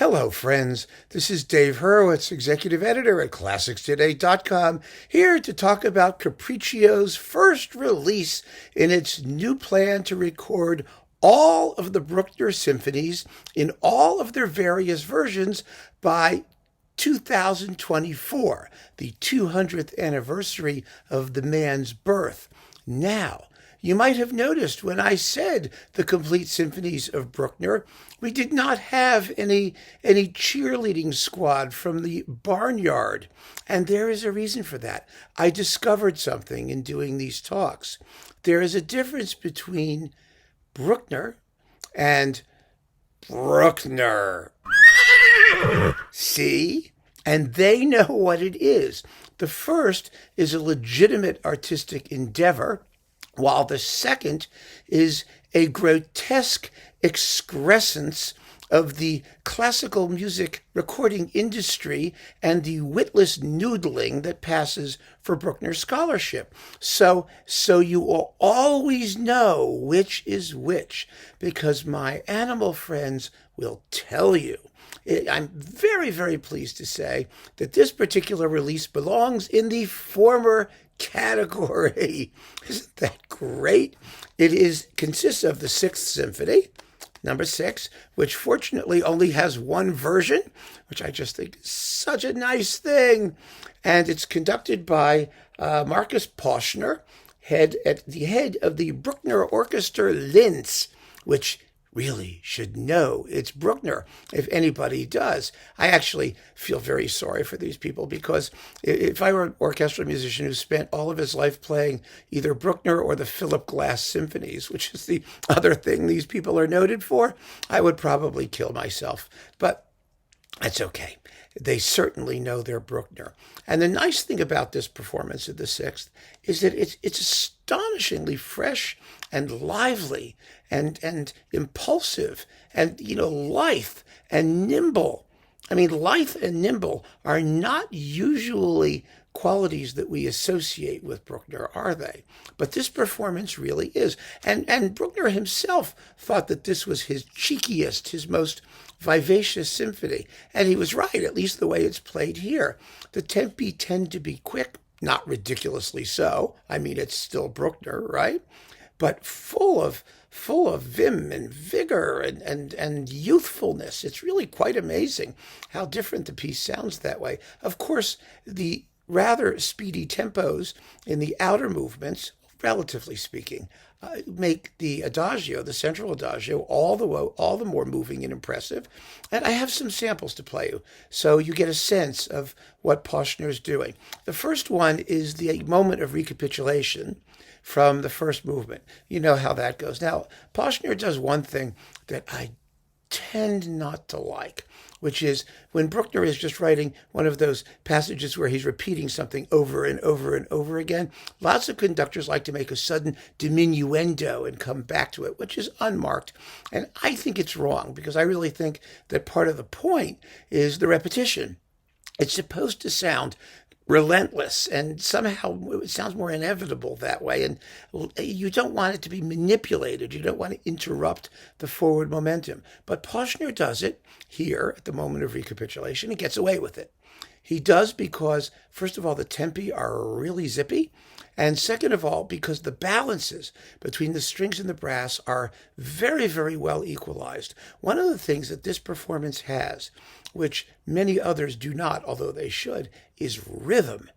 Hello, friends. This is Dave Hurwitz, executive editor at ClassicsToday.com, here to talk about Capriccio's first release in its new plan to record all of the Bruckner symphonies in all of their various versions by 2024, the 200th anniversary of the man's birth. Now, you might have noticed when I said the complete symphonies of Bruckner, we did not have any cheerleading squad from the barnyard. And there is a reason for that. I discovered something in doing these talks. There is a difference between Bruckner and Bruckner. See? And they know what it is. The first is a legitimate artistic endeavor, while the second is a grotesque excrescence of the classical music recording industry and the witless noodling that passes for Bruckner scholarship. So you will always know which is which, because my animal friends will tell you. I'm very, very pleased to say that this particular release belongs in the former category. Isn't that great? It consists of the Sixth Symphony, number 6, which fortunately only has one version, which I just think is such a nice thing. And it's conducted by Marcus Poschner, at the head of the Bruckner Orchestra Linz, which really should know it's Bruckner, if anybody does. I actually feel very sorry for these people, because if I were an orchestral musician who spent all of his life playing either Bruckner or the Philip Glass symphonies, which is the other thing these people are noted for, I would probably kill myself. But that's okay. They certainly know their Bruckner. And the nice thing about this performance of the Sixth is that it's astonishingly fresh and lively and impulsive and, lithe and nimble. I mean, lithe and nimble are not usually qualities that we associate with Bruckner, are they? But this performance really is. And Bruckner himself thought that this was his cheekiest, his most vivacious symphony. And he was right, at least the way it's played here. The tempi tend to be quick, not ridiculously so. I mean, it's still Bruckner, right? But full of vim and vigor and youthfulness. It's really quite amazing how different the piece sounds that way. Of course, the rather speedy tempos in the outer movements, relatively speaking, make the adagio, the central adagio, all the more moving and impressive. And I have some samples to play you, so you get a sense of what Poschner's doing. The first one is the moment of recapitulation from the first movement. You know how that goes. Now, Poschner does one thing that I tend not to like, which is when Bruckner is just writing one of those passages where he's repeating something over and over and over again. Lots of conductors like to make a sudden diminuendo and come back to it, which is unmarked. And I think it's wrong, because I really think that part of the point is the repetition. It's supposed to sound relentless, and somehow it sounds more inevitable that way. And you don't want it to be manipulated. You don't want to interrupt the forward momentum. But Poschner does it here at the moment of recapitulation. He gets away with it. He does because, first of all, the tempi are really zippy. And second of all, because the balances between the strings and the brass are very, very well equalized. One of the things that this performance has, which many others do not, although they should, is rhythm.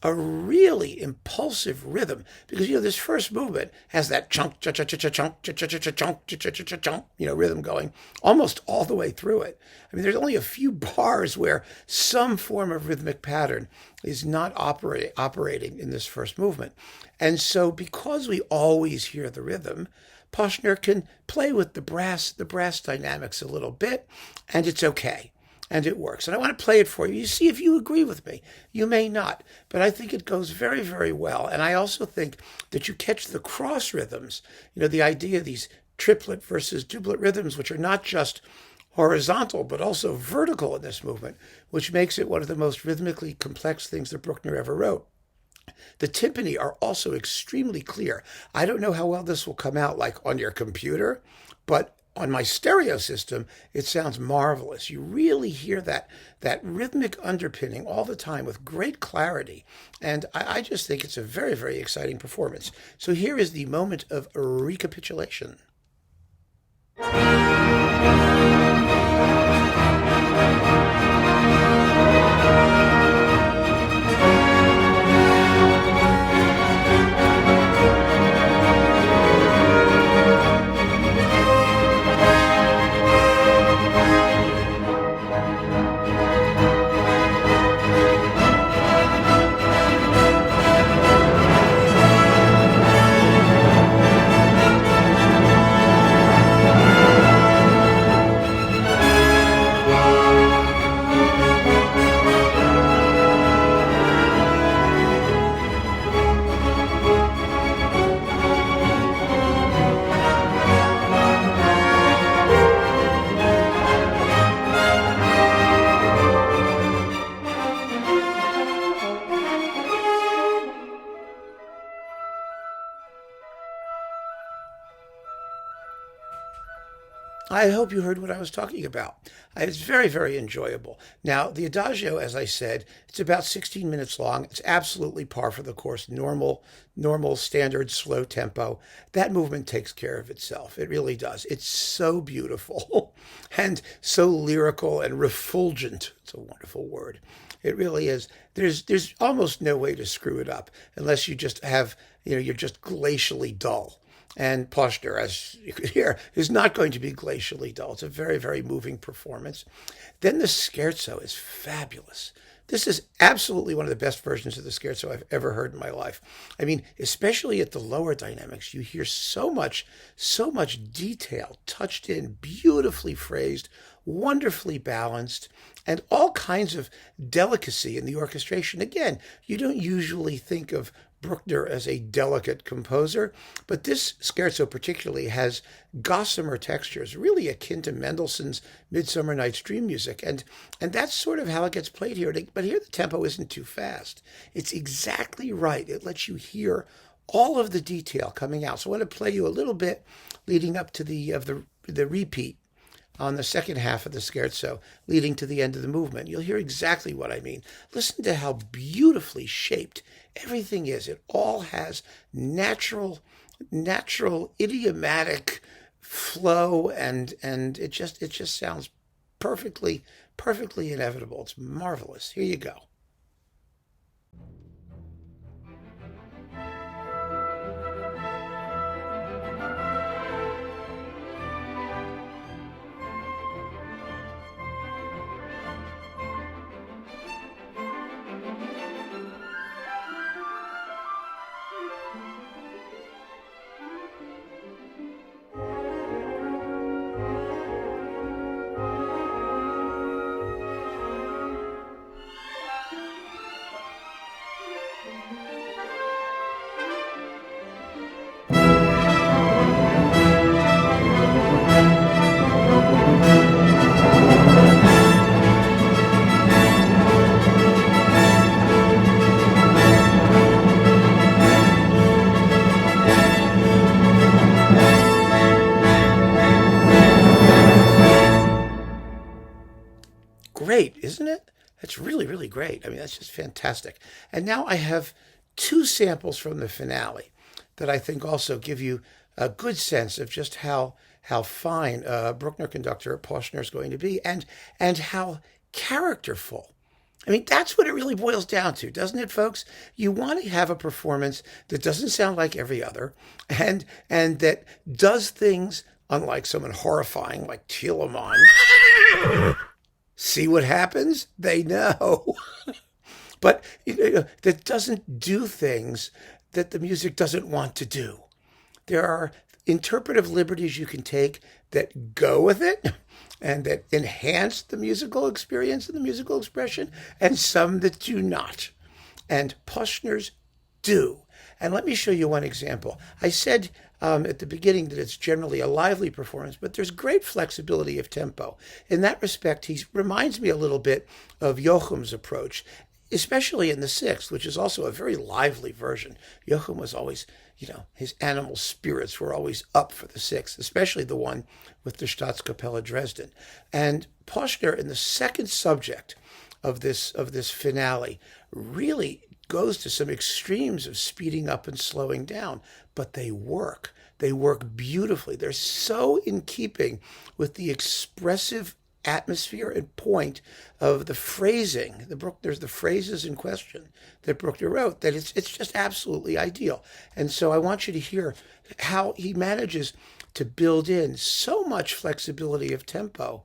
A really impulsive rhythm, because this first movement has that chunk, cha cha cha cha chunk, cha cha cha cha chunk, cha cha cha cha chunk, rhythm going almost all the way through it. I mean, there's only a few bars where some form of rhythmic pattern is not operating in this first movement. And so, because we always hear the rhythm, Poschner can play with the brass dynamics a little bit, and it's okay. And it works. And I want to play it for you. You see if you agree with me. You may not, but I think it goes very, very well. And I also think that you catch the cross rhythms, the idea of these triplet versus duplet rhythms, which are not just horizontal, but also vertical in this movement, which makes it one of the most rhythmically complex things that Bruckner ever wrote. The timpani are also extremely clear. I don't know how well this will come out like on your computer, but on my stereo system, it sounds marvelous. You really hear that rhythmic underpinning all the time with great clarity. And I just think it's a very, very exciting performance. So here is the moment of recapitulation. I hope you heard what I was talking about. It's very, very enjoyable. Now, the Adagio, as I said, it's about 16 minutes long. It's absolutely par for the course, normal, standard, slow tempo. That movement takes care of itself. It really does. It's so beautiful and so lyrical and refulgent. It's a wonderful word. It really is. There's almost no way to screw it up unless you just have, you're just glacially dull. And Poschner, as you could hear, is not going to be glacially dull. It's a very, very moving performance. Then the scherzo is fabulous. This is absolutely one of the best versions of the scherzo I've ever heard in my life. I mean, especially at the lower dynamics, you hear so much detail touched in, beautifully phrased, wonderfully balanced, and all kinds of delicacy in the orchestration. Again, you don't usually think of Bruckner as a delicate composer, but this scherzo particularly has gossamer textures, really akin to Mendelssohn's Midsummer Night's Dream music, and that's sort of how it gets played here. But here the tempo isn't too fast. It's exactly right. It lets you hear all of the detail coming out. So I want to play you a little bit leading up to the repeat on the second half of the scherzo, leading to the end of the movement. You'll hear exactly what I mean. Listen to how beautifully shaped everything is. It all has natural, idiomatic flow, and it just sounds perfectly inevitable. It's marvelous. Here you go. Great, isn't it? That's really, really great. I mean, that's just fantastic. And now I have two samples from the finale that I think also give you a good sense of just how fine a Bruckner conductor Poschner is going to be, and how characterful. I mean, that's what it really boils down to, doesn't it, folks? You want to have a performance that doesn't sound like every other, and that does things unlike someone horrifying like Telemann. See what happens? They know. But that doesn't do things that the music doesn't want to do. There are interpretive liberties you can take that go with it and that enhance the musical experience and the musical expression, and some that do not. And Poschner's do. And let me show you one example. I said at the beginning that it's generally a lively performance, but there's great flexibility of tempo. In that respect, he reminds me a little bit of Joachim's approach. especially in the sixth, which is also a very lively version. Joachim was always, his animal spirits were always up for the sixth, especially the one with the Staatskapelle Dresden. And Poschner, in the second subject of this finale, really goes to some extremes of speeding up and slowing down, but they work. They work beautifully. They're so in keeping with the expressive atmosphere and point of the phrasing, there's the phrases in question that Bruckner wrote, that it's just absolutely ideal. And so I want you to hear how he manages to build in so much flexibility of tempo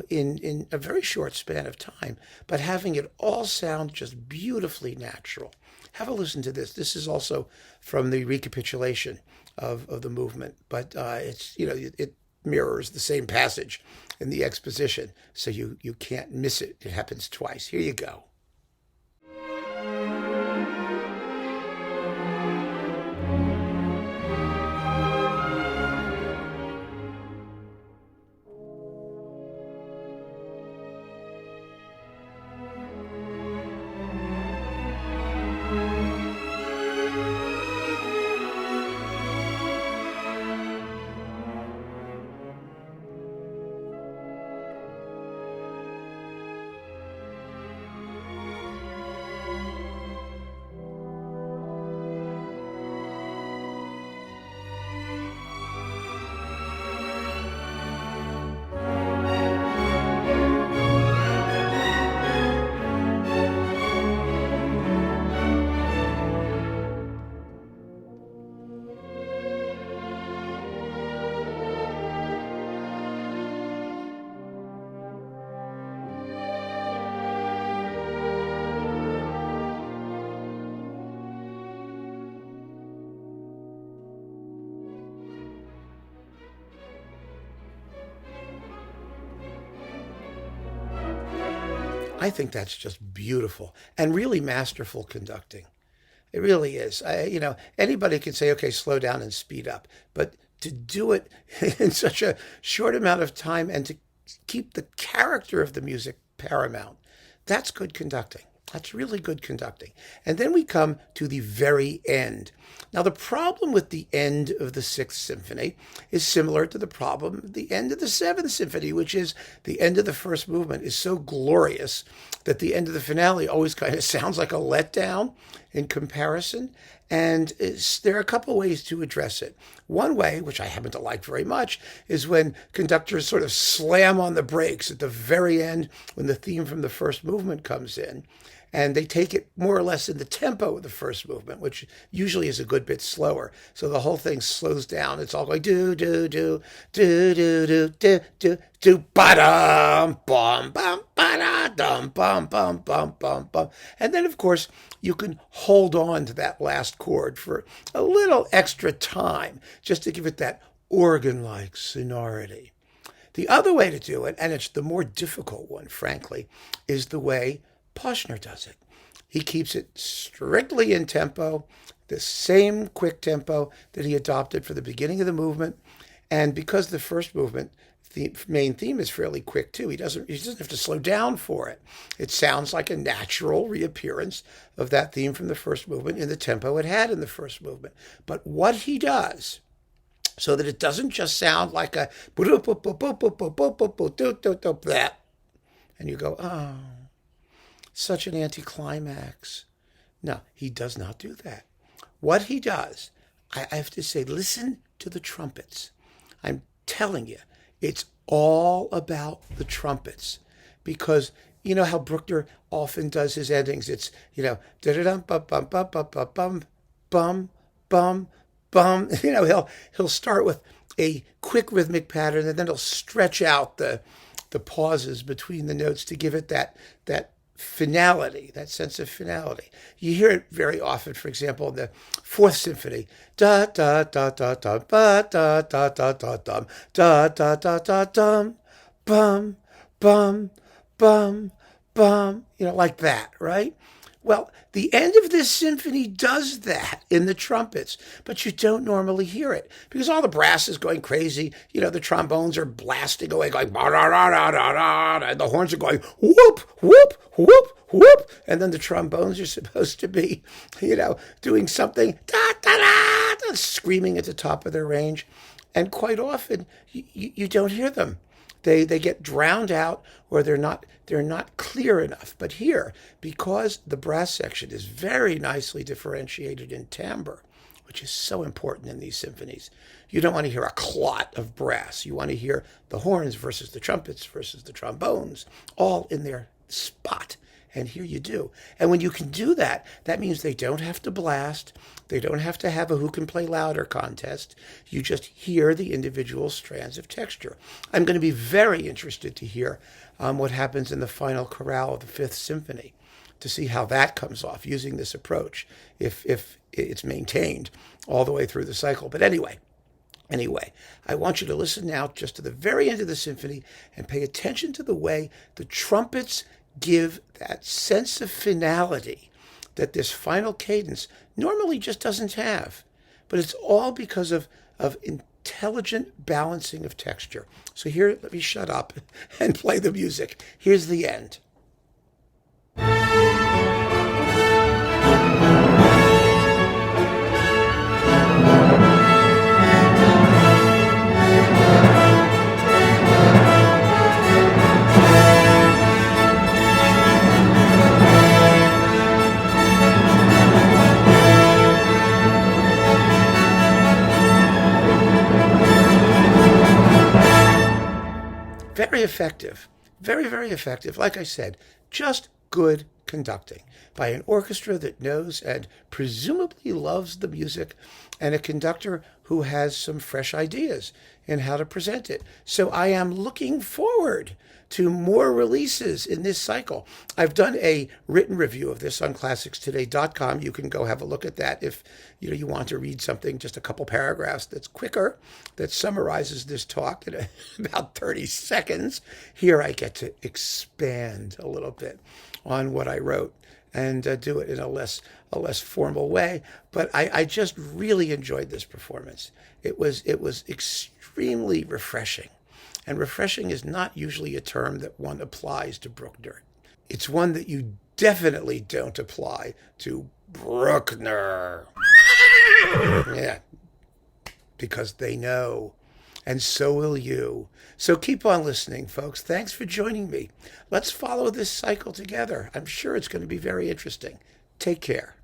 in a very short span of time, but having it all sound just beautifully natural. Have a listen to this. This is also from the recapitulation of the movement, but it mirrors the same passage in the exposition, so you can't miss it. It happens twice. Here you go. I think that's just beautiful and really masterful conducting. It really is. Anybody can say, okay, slow down and speed up, but to do it in such a short amount of time and to keep the character of the music paramount, that's good conducting. That's really good conducting. And then we come to the very end. Now, the problem with the end of the Sixth Symphony is similar to the problem at the end of the Seventh Symphony, which is the end of the first movement is so glorious that the end of the finale always kind of sounds like a letdown in comparison. And there are a couple ways to address it. One way, which I happen to like very much, is when conductors sort of slam on the brakes at the very end when the theme from the first movement comes in. And they take it more or less in the tempo of the first movement, which usually is a good bit slower. So the whole thing slows down. It's all going do do do do do do do do do ba dum bum bum ba da dum bum bum bum bum bum. And then of course you can hold on to that last chord for a little extra time, just to give it that organ-like sonority. The other way to do it, and it's the more difficult one, frankly, is the way Poschner does it. He keeps it strictly in tempo, the same quick tempo that he adopted for the beginning of the movement. And because the first movement, the main theme is fairly quick too, he doesn't have to slow down for it. It sounds like a natural reappearance of that theme from the first movement in the tempo it had in the first movement. But what he does, so that it doesn't just sound like a that, and you go, oh, such an anticlimax. No, he does not do that. What he does, I have to say, listen to the trumpets. I'm telling you, it's all about the trumpets. Because you know how Bruckner often does his endings? It's, da-da-dum, bum, bum, bum, bum. He'll start with a quick rhythmic pattern, and then he'll stretch out the pauses between the notes to give it that finality, that sense of finality. You hear it very often, for example, in the Fourth Symphony. Da da da da da ba da da da da dum da da da da dum bum bum bum bum. Like that, right? Well, the end of this symphony does that in the trumpets, but you don't normally hear it because all the brass is going crazy. The trombones are blasting away, going ba da da da da da, and the horns are going whoop whoop whoop whoop, and then the trombones are supposed to be, doing something, da, da, da, da, screaming at the top of their range. And quite often, you don't hear them. They get drowned out, or they're not clear enough. But here, because the brass section is very nicely differentiated in timbre, which is so important in these symphonies, you don't want to hear a clot of brass. You want to hear the horns versus the trumpets versus the trombones, all in their spot. And here you do. And when you can do that, that means they don't have to blast. They don't have to have a who can play louder contest. You just hear the individual strands of texture. I'm going to be very interested to hear what happens in the final chorale of the Fifth Symphony, to see how that comes off using this approach, if it's maintained all the way through the cycle. But anyway, I want you to listen now just to the very end of the symphony and pay attention to the way the trumpets give that sense of finality that this final cadence normally just doesn't have. But it's all because of intelligent balancing of texture. So here, let me shut up and play the music. Here's the end. Very effective. Very, very effective. Like I said, just good conducting by an orchestra that knows and presumably loves the music, and a conductor who has some fresh ideas in how to present it. So I am looking forward to more releases in this cycle. I've done a written review of this on classicstoday.com. You can go have a look at that if you want to read something, just a couple paragraphs that's quicker, that summarizes this talk in about 30 seconds. Here I get to expand a little bit on what I wrote and do it in a less formal way. But I just really enjoyed this performance. It was extremely refreshing. And refreshing is not usually a term that one applies to Bruckner. It's one that you definitely don't apply to Bruckner. Yeah, because they know, and so will you. So keep on listening, folks. Thanks for joining me. Let's follow this cycle together. I'm sure it's going to be very interesting. Take care.